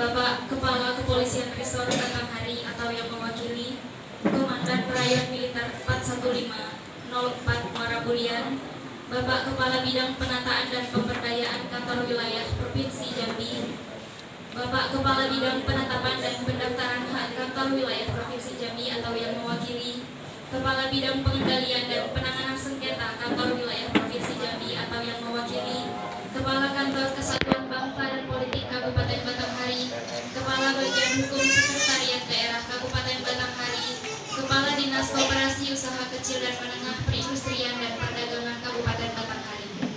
Bapak Kepala Kepolisian Resor Batanghari atau yang mewakili Komandan Rayon Militer 41504 Muara Burian, Bapak Kepala Bidang Penataan dan Pemberdayaan Kantor Wilayah Provinsi Jambi, Bapak Kepala Bidang Penetapan dan Pendaftaran Hak Kantor Wilayah Provinsi Jambi atau yang mewakili Kepala Bidang Pengendalian dan Penanganan Sengketa Kantor Wilayah Provinsi Jambi atau yang mewakili Kepala Kantor Kesatuan Bangsa dan Politik Kabupaten Batanghari, Kepala Bagian Hukum Sekretariat Daerah Kabupaten Batanghari, Kepala Dinas Koperasi Usaha Kecil dan Menengah Perindustrian dan Perdagangan Kabupaten Batanghari.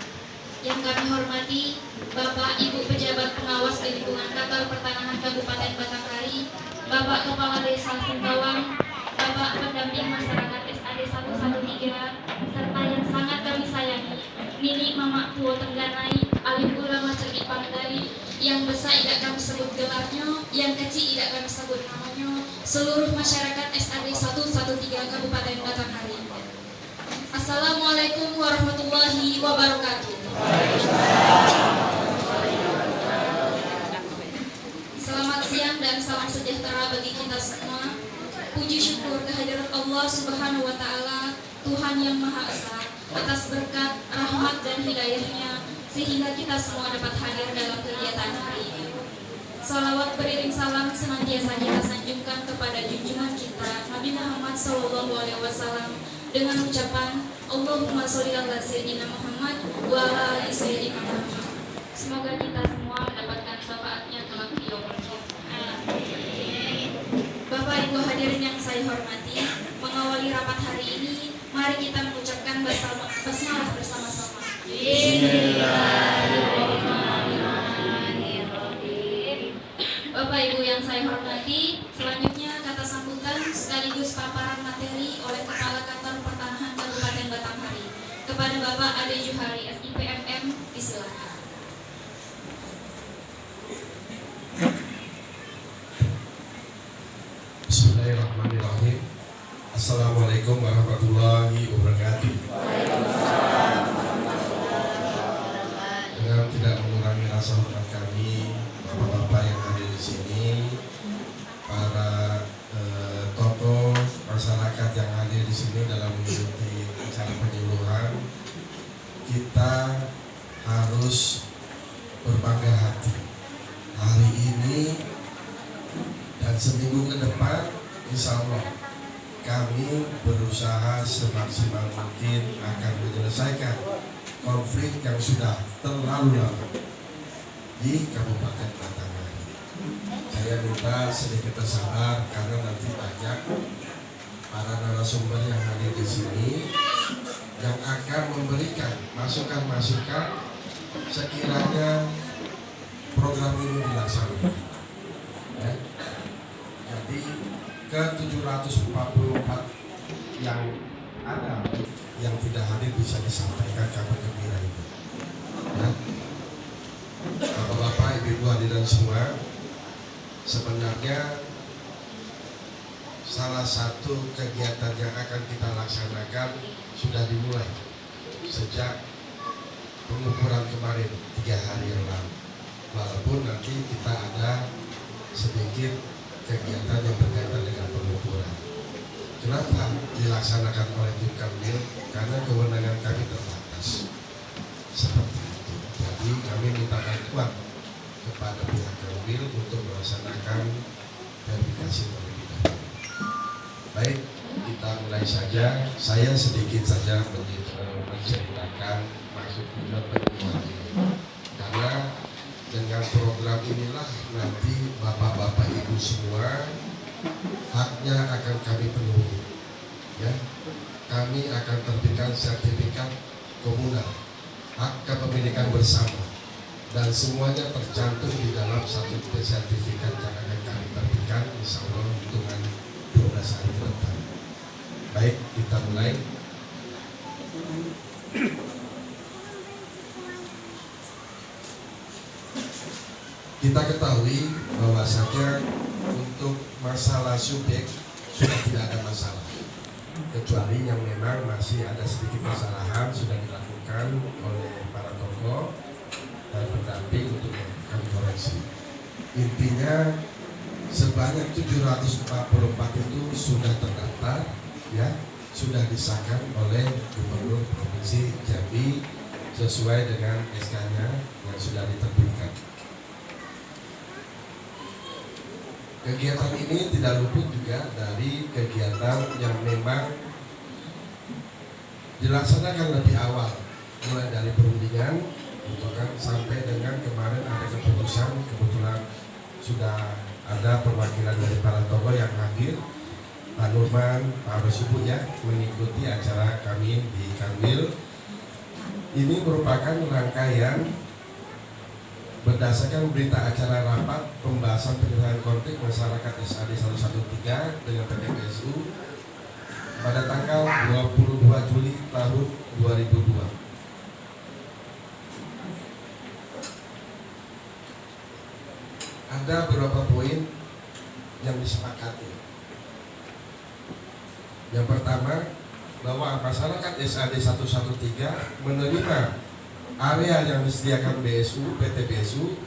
Yang kami hormati Bapak Ibu Pejabat Pengawas di lingkungan Kantor Pertanahan Kabupaten Batanghari, Bapak Kepala Desa Sembawang, Bapak Pendamping Masyarakat SAD 113, serta yang sangat kami sayangi, Nini Mama Puo Tengganai, Alim Ulama Cerdik Panggali, yang besar tidak kami sebut gelarnya, yang kecil tidak kami sebut namanya, seluruh masyarakat SAD 113 Kabupaten Batanghari. Assalamualaikum warahmatullahi wabarakatuh. Selamat siang dan salam sejahtera bagi kita semua. Puji syukur kehadirat Allah Subhanahu wa Ta'ala, Tuhan yang Maha Esa, atas berkat, rahmat dan hidayahnya sehingga kita semua dapat hadir dalam kegiatan hari ini. Salawat beriring salam senantiasa kita sanjungkan kepada junjungan kita Nabi Muhammad SAW dengan ucapan Allahumma sholli ala sayyidina Muhammad wa ala ali sayyidina Muhammad. Semoga kita semua mendapatkan syafaatnya kelak di yaumul qiyamah. Bapak Ibu hadirin yang saya hormati, mengawali rapat hari ini, mari kita mengucapkan basmalah bersama-sama. Bismillahirrahmanirrahim. Bapak Ibu yang saya hormati, selanjutnya kata sambutan sekaligus paparan materi oleh Kepala Kantor Pertanahan Kabupaten Batanghari kepada Bapak Ade Juhari SIPMM, disilakan. Bismillahirrahmanirrahim. Assalamualaikum warahmatullahi wabarakatuh. Dengan tidak mengurangi rasa hormat kami, bapak-bapak yang hadir di sini, para tokoh masyarakat yang hadir di sini dalam mengikuti acara penyuluhan, kita harus berbangga hati. Hari ini dan seminggu ke depan, insya Allah kami berusaha semaksimal mungkin akan menyelesaikan konflik yang sudah terlalu lama di Kabupaten Batanghari. Saya minta sedikit bersabar karena nanti banyak para narasumber yang hadir di sini yang akan memberikan masukan-masukan sekiranya program ini dilaksanakan. Ya. Jadi ke 744 yang ada yang tidak hadir bisa disampaikan kabar gembira itu. Ya. Bapak-bapak, ibu-ibu hadirin semua, sebenarnya salah satu kegiatan yang akan kita laksanakan sudah dimulai sejak pengukuran kemarin 3 hari yang lalu. Walaupun nanti kita ada sedikit kegiatan yang berkaitan dengan pengukuran. Kenapa dilaksanakan oleh tim Kamil? Karena kewenangan kami terbatas. Seperti itu. Jadi kami minta bantuan kepada pihak Kamil untuk melaksanakan verifikasi terlebih dahulu. Baik, kita mulai saja. Saya sedikit saja menceritakan maksud tujuan penyuluhan ini. Karena dengan program inilah nanti bapak-bapak ibu semua haknya akan kami penuhi. Ya, kami akan terbitkan sertifikat komunal hak kepemilikan bersama dan semuanya tercantum di dalam satu sertifikat yang akan kami terbitkan insya Allah hitungan 12 hari ke depan. Baik, kita mulai. Kita ketahui bahwasanya untuk masalah subjek sudah tidak ada masalah, kecuali yang memang masih ada sedikit kesalahan sudah dilakukan oleh para tokoh dan pendamping untuk kami koreksi. Intinya sebanyak 744 itu sudah terdaftar, ya, sudah disahkan oleh Gubernur Provinsi Jambi sesuai dengan SK-nya yang sudah diterbitkan. Kegiatan ini tidak luput juga dari kegiatan yang memang dilaksanakan lebih awal, mulai dari perundingan, gitu kan, sampai dengan kemarin ada keputusan. Kebetulan sudah ada perwakilan dari para tokoh yang hadir, Pak Nurman, Pak Basubu, ya, mengikuti acara kami di Kanwil. Ini merupakan rangkaian berdasarkan berita acara rapat pembahasan penyelesaian konflik masyarakat SAD 113 dengan PT PSU pada tanggal 22 Juli tahun 2002. Ada beberapa poin yang disepakati. Yang pertama, bahwa masyarakat SAD 113 menerima area yang disediakan BSU, PT BSU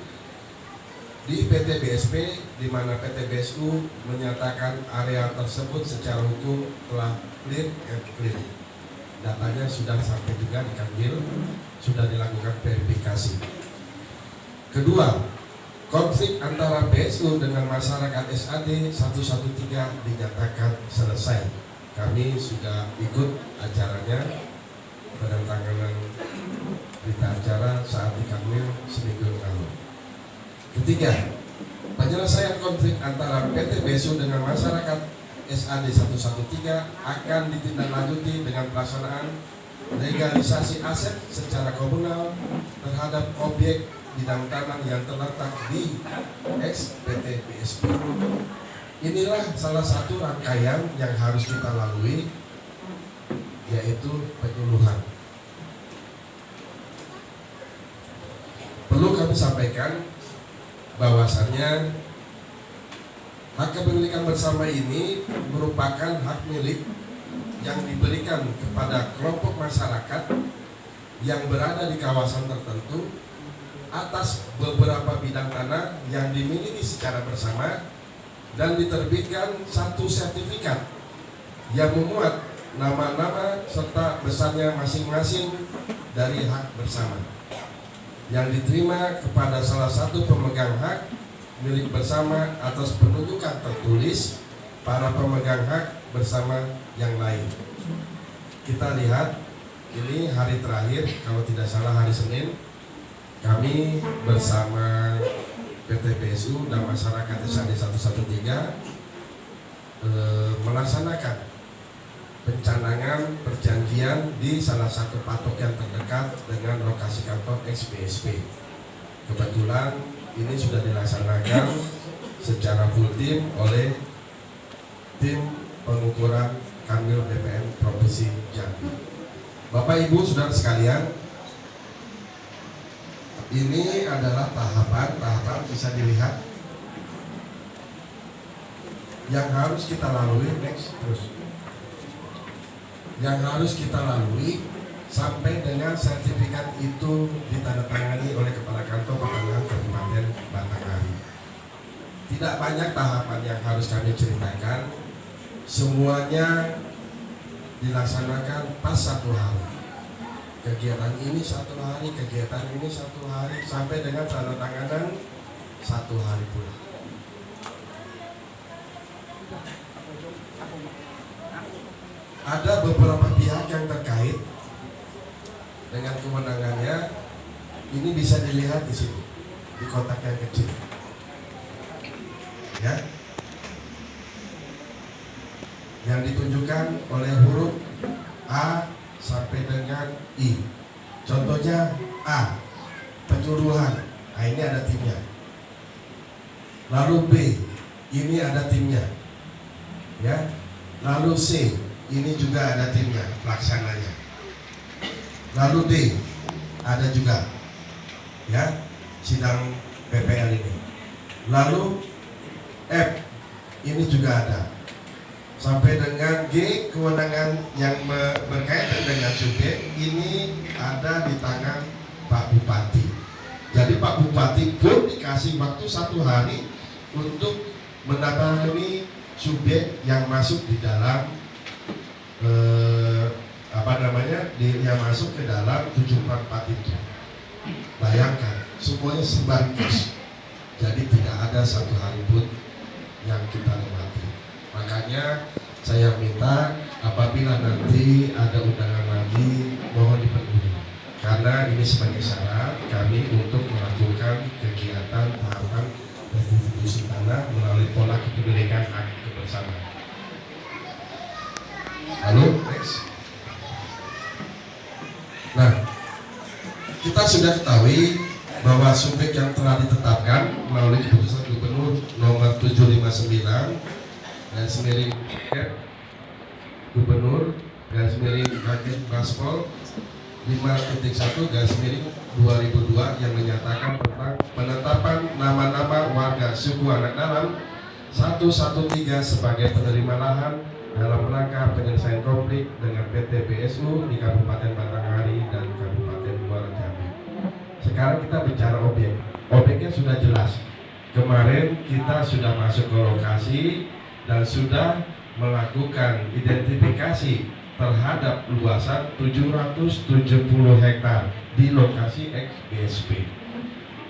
di PT BSP, di mana PT BSU menyatakan area tersebut secara hukum telah clear and clear. Datanya sudah sampai juga di Kanwil, sudah dilakukan verifikasi. Kedua, konflik antara BSU dengan masyarakat SAD 113 dinyatakan selesai. Kami sudah ikut acaranya, penandatanganan berita acara saat di Kanwil seminggu lalu. Ketiga, penyelesaian konflik antara PT BSU dengan masyarakat SAD 113 akan ditindaklanjuti dengan pelaksanaan legalisasi aset secara komunal terhadap objek bidang tanah yang terletak di ex PT BSP. Inilah salah satu rangkaian yang harus kita lalui, yaitu penyuluhan. Perlu kami sampaikan bahwasannya hak kepemilikan bersama ini merupakan hak milik yang diberikan kepada kelompok masyarakat yang berada di kawasan tertentu atas beberapa bidang tanah yang dimiliki secara bersama, dan diterbitkan satu sertifikat yang memuat nama-nama serta besarnya masing-masing dari hak bersama yang diterima kepada salah satu pemegang hak milik bersama atas penunjukan tertulis para pemegang hak bersama yang lain. Kita lihat ini hari terakhir, kalau tidak salah hari Senin, kami bersama PT BSU dan masyarakat SAD 113 melaksanakan pencanangan perjanjian di salah satu patok yang terdekat dengan lokasi kantor ex-BSP. Kebetulan ini sudah dilaksanakan secara full tim oleh tim pengukuran Kanwil BPN Provinsi Jambi. Bapak Ibu Saudara sekalian, ini adalah tahapan bisa dilihat yang harus kita lalui. Next, terus yang harus kita lalui sampai dengan sertifikat itu ditandatangani oleh Kepala Kantor Pertanahan Kabupaten Batanghari. Tidak banyak tahapan yang harus kami ceritakan, semuanya dilaksanakan pas satu hari. Kegiatan ini satu hari, kegiatan ini satu hari, sampai dengan tandatanganan satu hari pula. Ada beberapa pihak yang terkait dengan kewenangannya. Ini bisa dilihat di sini, di kotak yang kecil, ya, yang ditunjukkan oleh huruf A sampai dengan I. Contohnya A, penyuluhan. Nah, ini ada timnya. Lalu B, ini ada timnya, ya. Lalu C, ini juga ada timnya, pelaksananya. Lalu D, ada juga, ya, sidang PPL ini. Lalu F, ini juga ada. Sampai dengan G, kewenangan yang berkaitan dengan subjek ini ada di tangan Pak Bupati. Jadi Pak Bupati pun dikasih kasih waktu 1 hari untuk mendatangani subjek yang masuk di dalam yang masuk ke dalam 744 itu. Bayangkan, semuanya sekaligus. Jadi tidak ada 1 hari pun yang kita lewati. Makanya saya minta apabila nanti ada undangan lagi, mohon dipenuhi. Karena ini sebagai syarat kami untuk melakukan kegiatan tahapan restitusi tanah melalui pola kepemilikan hak kebersamaan. Lalu, next. Nah, kita sudah ketahui bahwa subjek yang telah ditetapkan melalui keputusan Gubernur nomor 759 Gubernur Hakim Baspol 5.1/2002 yang menyatakan tentang penetapan nama-nama warga suku anak dalam 113 sebagai penerima lahan dalam rangka penyelesaian konflik dengan PT BSU di Kabupaten Batanghari dan Kabupaten Muara Jambi. Sekarang kita bicara objek. Objeknya sudah jelas. Kemarin kita sudah masuk ke lokasi dan sudah melakukan identifikasi terhadap luasan 770 hektar di lokasi ex-BSP.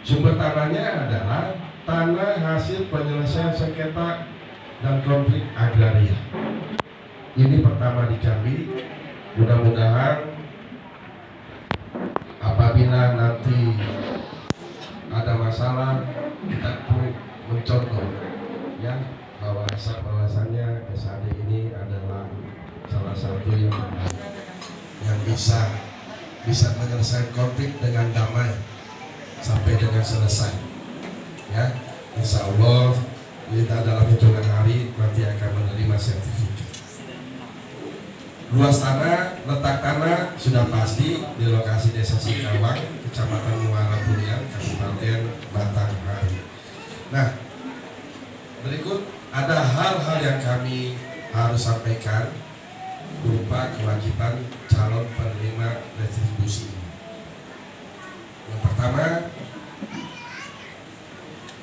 Sumber tanahnya adalah tanah hasil penyelesaian sengketa dan konflik agraria. Ini pertama di Jambi. Mudah-mudahan apabila nanti ada masalah kita pun mencontoh ya bahwasannya SAD ini adalah salah satu yang bisa menyelesaikan konflik dengan damai sampai dengan selesai. Ya, insya Allah kita dalam hitungan hari nanti akan menerima sertifikat. Luas tanah, letak tanah sudah pasti di lokasi Desa Sikawang, Kecamatan Muara Burian, Kabupaten Batanghari. Nah, berikut ada hal-hal yang kami harus sampaikan berupa kewajiban calon penerima retribusi ini. Yang pertama,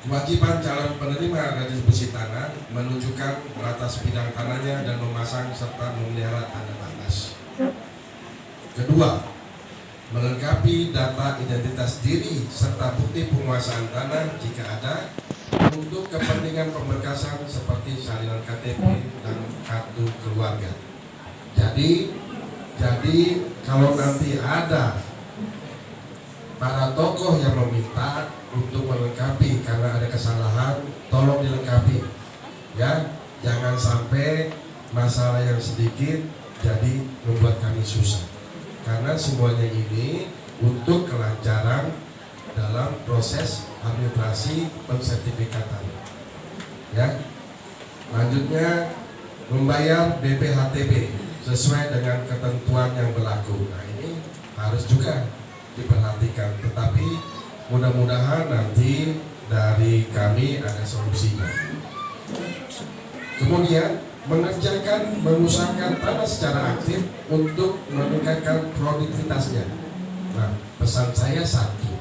kewajiban calon penerima retribusi tanah menunjukkan batas bidang tanahnya dan memasang serta memelihara tanda batas. Kedua, melengkapi data identitas diri serta bukti penguasaan tanah jika ada untuk kepentingan pemberkasan seperti salinan KTP dan kartu keluarga. Jadi kalau nanti ada para tokoh yang meminta untuk melengkapi karena ada kesalahan, tolong dilengkapi ya, jangan sampai masalah yang sedikit jadi membuat kami susah, karena semuanya ini untuk kelancaran dalam proses administrasi pensertifikatan ya. Lanjutnya, membayar BPHTB sesuai dengan ketentuan yang berlaku. Nah, ini harus juga diperhatikan, tetapi mudah-mudahan nanti dari kami ada solusinya. Kemudian, mengusahakan tanah secara aktif untuk meningkatkan produktivitasnya. Nah, pesan saya satu,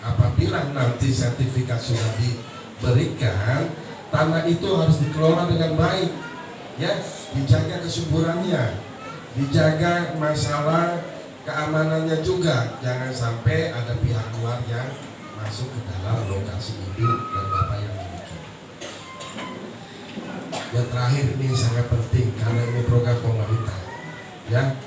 apabila nanti sertifikat sudah diberikan, tanah itu harus dikelola dengan baik, ya, dijaga kesuburannya, dijaga masalah keamanannya juga, jangan sampai ada pihak luar yang masuk ke dalam lokasi itu dan Bapak yang memiliki. Yang terakhir ini sangat penting karena ini program pemerintah, ya,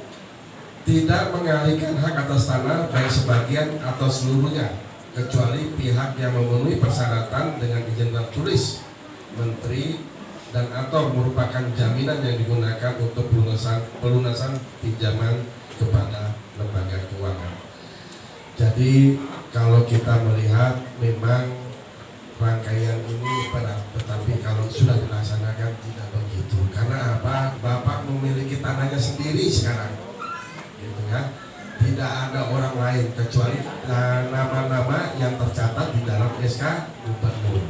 tidak mengalihkan hak atas tanah baik sebagian atau seluruhnya kecuali pihak yang memenuhi persyaratan dengan izin tertulis Menteri dan atau merupakan jaminan yang digunakan untuk pelunasan pinjaman kepada lembaga keuangan. Jadi kalau kita melihat memang rangkaian ini berat, tetapi kalau sudah dilaksanakan tidak begitu. Karena apa? Bapak memiliki tanahnya sendiri sekarang, gitu ya. Tidak ada orang lain kecuali nama-nama yang tercatat di dalam SK Gubernur.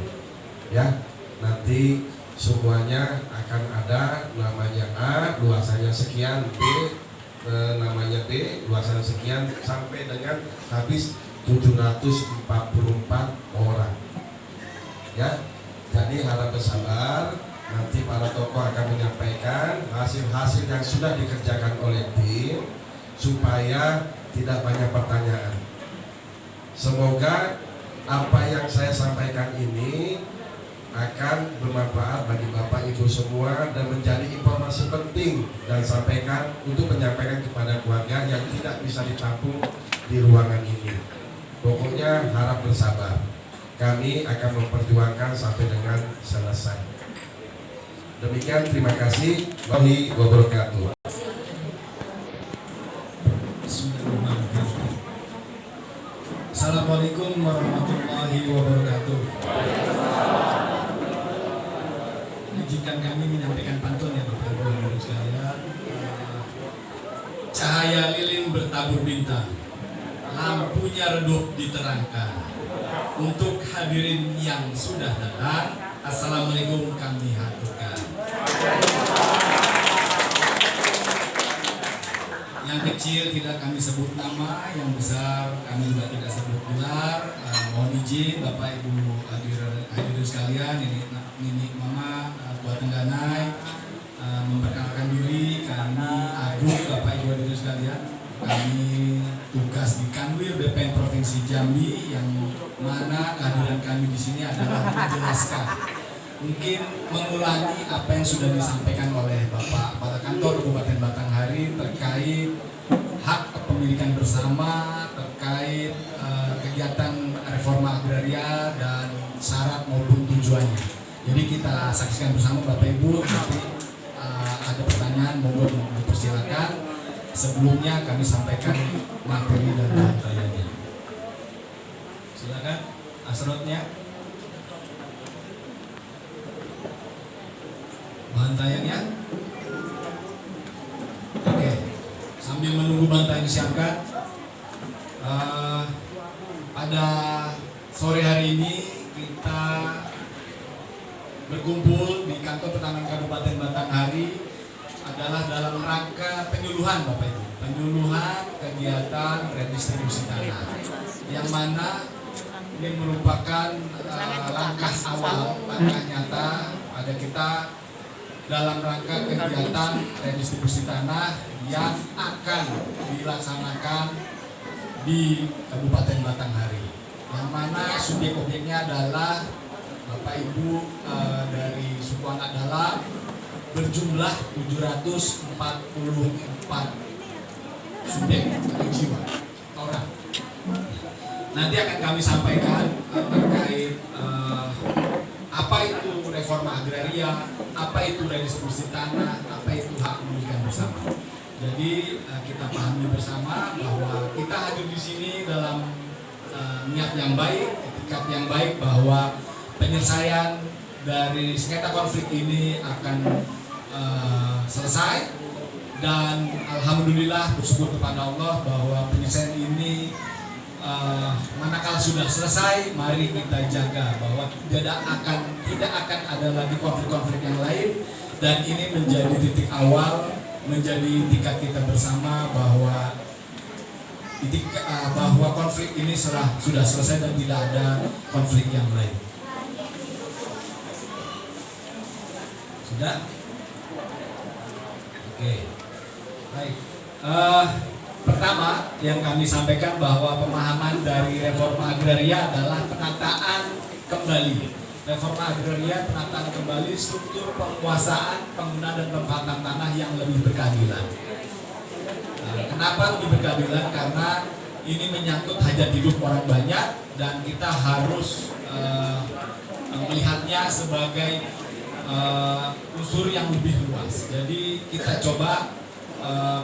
Ya, nanti semuanya akan ada namanya A, luasannya sekian, B, namanya B, luasan sekian, sampai dengan habis 744 orang. Ya, jadi harap bersabar. Nanti para tokoh akan menyampaikan hasil-hasil yang sudah dikerjakan oleh tim supaya tidak banyak pertanyaan. Semoga apa yang saya sampaikan ini akan bermanfaat bagi Bapak Ibu semua dan menjadi informasi penting dan sampaikan untuk menyampaikan kepada keluarga yang tidak bisa ditampung di ruangan ini. Pokoknya harap bersabar. Kami akan memperjuangkan sampai dengan selesai. Demikian, terima kasih. Wabillahi wabarakatuh. Bismillahirrahmanirrahim. Assalamualaikum warahmatullahi wabarakatuh. Izinkan kami menyampaikan pantun ya Bapak Ibu Hadirin sekalian. Cahaya lilin bertabur bintang, lampunya redup diterangkan. Untuk hadirin yang sudah datang, Assalamualaikum kami haturkan. Yang kecil tidak kami sebut nama, yang besar kami juga tidak sebut gelar. Mohon izin Bapak Ibu hadirin sekalian, ini Mama Tua Tengganai, memperkenalkan diri. Kami Agung Bapak Ibu hadirin sekalian. Kami tugas di Kanwil BPN Provinsi Jambi, yang mana kehadiran kami di sini adalah menjelaskan, mungkin mengulangi apa yang sudah disampaikan oleh Bapak Kepala Kantor Kabupaten Batanghari terkait hak kepemilikan bersama, terkait kegiatan reforma agraria dan syarat maupun tujuannya. Jadi kita saksikan bersama Bapak Ibu. Nanti ada pertanyaan, mohon dipersilakan. Sebelumnya kami sampaikan materi dan bantaiannya. Silakan asrotnya. Bantaiannya. Oke. Sambil menunggu bantayan disiapkan, pada sore hari ini kita berkumpul di kantor Pertanahan Kabupaten Batanghari adalah dalam rangka penyuluhan Bapak Ibu, penyuluhan kegiatan redistribusi tanah, yang mana ini merupakan langkah awal, langkah nyata pada kita dalam rangka kegiatan redistribusi tanah yang akan dilaksanakan di Kabupaten Batanghari, yang mana subjek objeknya adalah Bapak Ibu dari suku anak dalam berjumlah 744 subjek atau jiwa orang. Nanti akan kami sampaikan terkait apa itu reforma agraria, apa itu redistribusi tanah, apa itu hak kepemilikan bersama. Jadi kita pahami bersama bahwa kita hadir di sini dalam niat yang baik, etikat yang baik, bahwa penyelesaian dari sengketa konflik ini akan selesai, dan alhamdulillah bersyukur kepada Allah bahwa penyelesaian ini manakala sudah selesai, mari kita jaga bahwa tidak akan ada lagi konflik-konflik yang lain, dan ini menjadi titik awal, menjadi itikat kita bersama bahwa konflik ini sudah selesai dan tidak ada konflik yang lain. Sudah? Oke, baik. Pertama yang kami sampaikan bahwa pemahaman dari reforma agraria adalah penataan kembali. Reforma agraria, penataan kembali struktur penguasaan, penggunaan dan pemanfaatan tanah yang lebih berkeadilan. Kenapa lebih berkeadilan? Karena ini menyangkut hajat hidup orang banyak, dan kita harus melihatnya sebagai unsur yang lebih luas. Jadi kita coba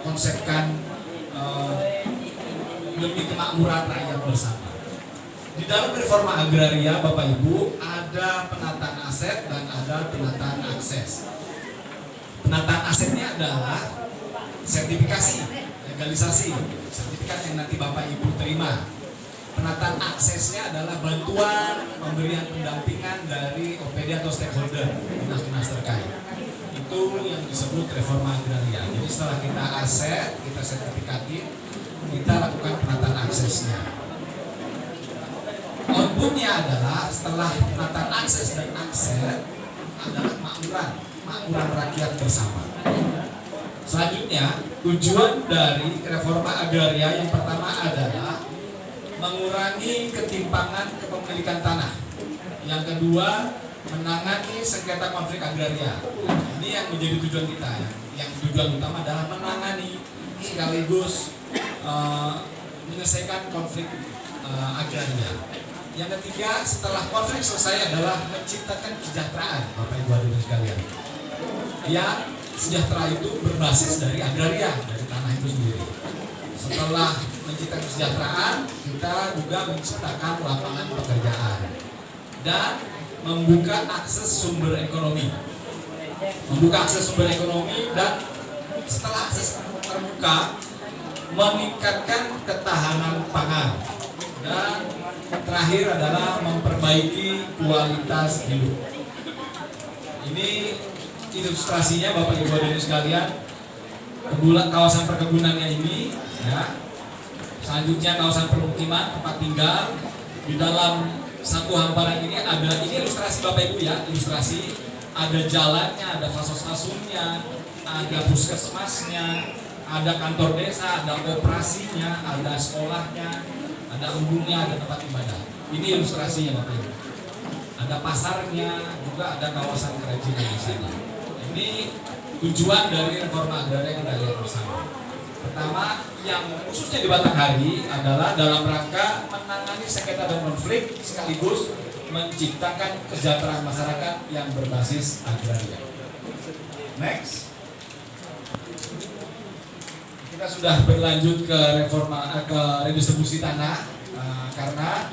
konsepkan demi kemakmuran rakyat bersama. Di dalam reforma agraria, Bapak Ibu, ada penataan aset dan ada penataan akses. Penataan asetnya adalah sertifikasi, legalisasi, sertifikat yang nanti Bapak Ibu terima. Penataan aksesnya adalah bantuan pemberian pendampingan dari OPD atau stakeholder, dinas-dinas terkait. Itu yang disebut reforma agraria. Jadi setelah kita aset, kita sertifikasi, kita lakukan penataan aksesnya. Output berikutnya adalah setelah penataan akses dan akses adalah makmuran rakyat bersama. Selanjutnya, tujuan dari reforma agraria yang pertama adalah mengurangi ketimpangan kepemilikan tanah. Yang kedua, menangani sengketa konflik agraria. Ini yang menjadi tujuan kita ya. Yang tujuan utama adalah menangani sekaligus menyelesaikan konflik agraria. Yang ketiga, setelah konflik selesai adalah menciptakan kesejahteraan, Bapak Ibu hadirin sekalian. Yang sejahtera itu berbasis dari agraria, dari tanah itu sendiri. Setelah menciptakan kesejahteraan, kita juga menciptakan lapangan pekerjaan dan membuka akses sumber ekonomi. Dan setelah akses terbuka, meningkatkan ketahanan pangan. Dan terakhir adalah memperbaiki kualitas hidup. Ini ilustrasinya Bapak Ibu hadirin sekalian, kawasan perkebunannya ini ya. Selanjutnya kawasan permukiman, tempat tinggal. Di dalam satu hamparan ini ada, ini ilustrasi Bapak Ibu ya, ilustrasi ada jalannya, ada fasos-fasumnya, ada puskesmasnya, ada kantor desa, ada operasinya, ada sekolahnya, ada embungnya, ada tempat ibadah. Ini ilustrasinya Bapak Ibu. Ada pasarnya, juga ada kawasan kerajinan di sana. Ini tujuan dari reforma agraria yang kita lihat bersama. Pertama, yang khususnya di Batanghari adalah dalam rangka menangani sengketa dan konflik sekaligus menciptakan kesejahteraan masyarakat yang berbasis agraria. Next. Kita sudah berlanjut ke redistribusi tanah karena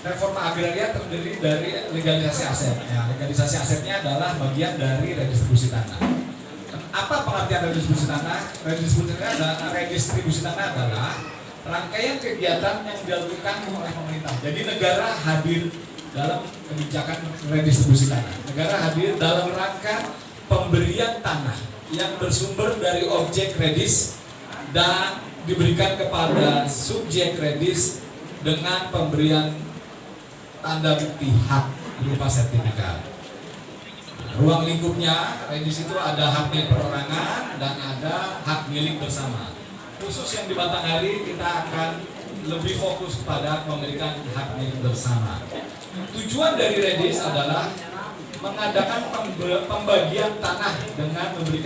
reforma agraria terdiri dari legalisasi aset. Ya, legalisasi asetnya adalah bagian dari redistribusi tanah. Apa pengertian redistribusi tanah? Redistribusi tanah adalah rangkaian kegiatan yang dilakukan oleh pemerintah. Jadi negara hadir dalam kebijakan redistribusi tanah. Negara hadir dalam rangka pemberian tanah yang bersumber dari objek kredis dan diberikan kepada subjek kredis dengan pemberian tanda bukti hak berupa sertifikat. Ruang lingkupnya, redis itu ada hak milik perorangan dan ada hak milik bersama. Khusus yang di Batanghari kita akan lebih fokus pada memberikan hak milik bersama. Tujuan dari redis adalah mengadakan pembagian tanah dengan memberikan